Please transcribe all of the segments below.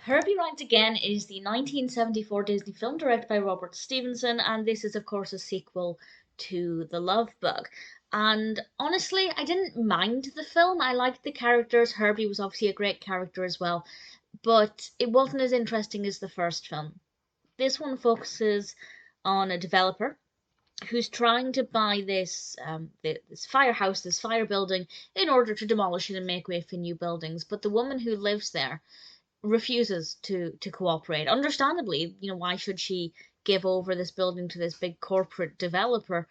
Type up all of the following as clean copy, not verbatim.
Herbie Rides Again is the 1974 Disney film directed by Robert Stevenson, and this is, of course, a sequel to The Love Bug. And honestly, I didn't mind the film. I liked the characters. Herbie was obviously a great character as well, but it wasn't as interesting as the first film. This one focuses on a developer who's trying to buy this firehouse, this fire building, in order to demolish it and make way for new buildings. But the woman who lives there refuses to cooperate. Understandably, why should she give over this building to this big corporate developer?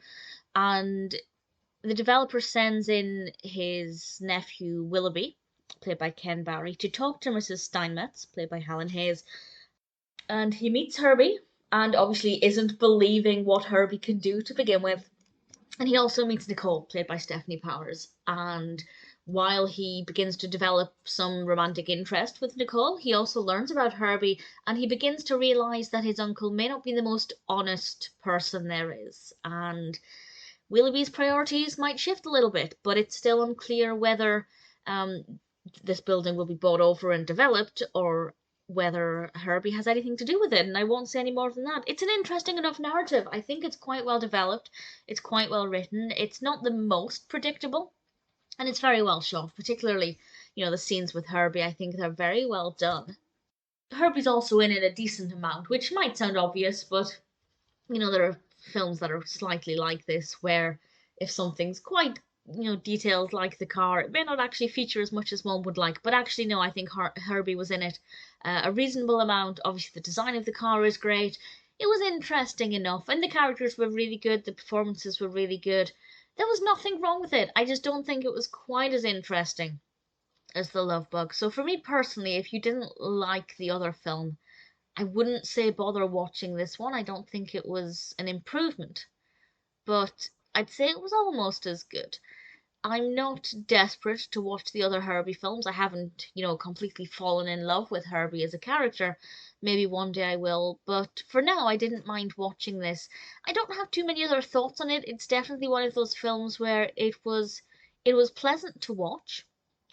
And the developer sends in his nephew Willoughby, played by Ken Barry, to talk to Mrs. Steinmetz, played by Helen Hayes. And he meets Herbie, and obviously isn't believing what Herbie can do to begin with. And he also meets Nicole, played by Stefanie Powers. And while he begins to develop some romantic interest with Nicole, he also learns about Herbie, and he begins to realize that his uncle may not be the most honest person there is. And Willoughby's priorities might shift a little bit, but it's still unclear whether this building will be bought over and developed, or whether Herbie has anything to do with it, and I won't say any more than that. It's an interesting enough narrative. I think it's quite well developed, it's quite well written, it's not the most predictable, and it's very well shot, particularly, the scenes with Herbie. I think they're very well done. Herbie's also in it a decent amount, which might sound obvious, but, there are films that are slightly like this, where if something's quite detailed like the car, it may not actually feature as much as one would like. But actually, no, I think Herbie was in it a reasonable amount. Obviously, the design of the car is great. It was interesting enough, and the characters were really good. The performances were really good. There was nothing wrong with it. I just don't think it was quite as interesting as The Love Bug. So for me personally, if you didn't like the other film, I wouldn't say bother watching this one. I don't think it was an improvement, but I'd say it was almost as good. I'm not desperate to watch the other Herbie films. I haven't, completely fallen in love with Herbie as a character. Maybe one day I will, but for now I didn't mind watching this. I don't have too many other thoughts on it. It's definitely one of those films where it was pleasant to watch.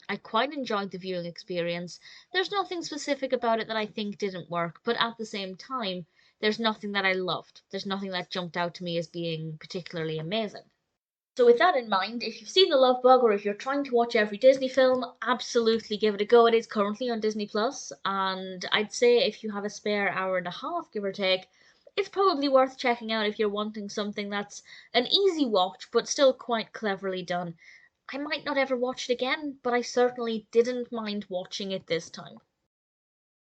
I quite enjoyed the viewing experience. There's nothing specific about it that I think didn't work, but at the same time, there's nothing that I loved. There's nothing that jumped out to me as being particularly amazing. So with that in mind, if you've seen The Love Bug, or if you're trying to watch every Disney film, absolutely give it a go. It is currently on Disney Plus, and I'd say if you have a spare hour and a half, give or take, it's probably worth checking out if you're wanting something that's an easy watch, but still quite cleverly done. I might not ever watch it again, but I certainly didn't mind watching it this time.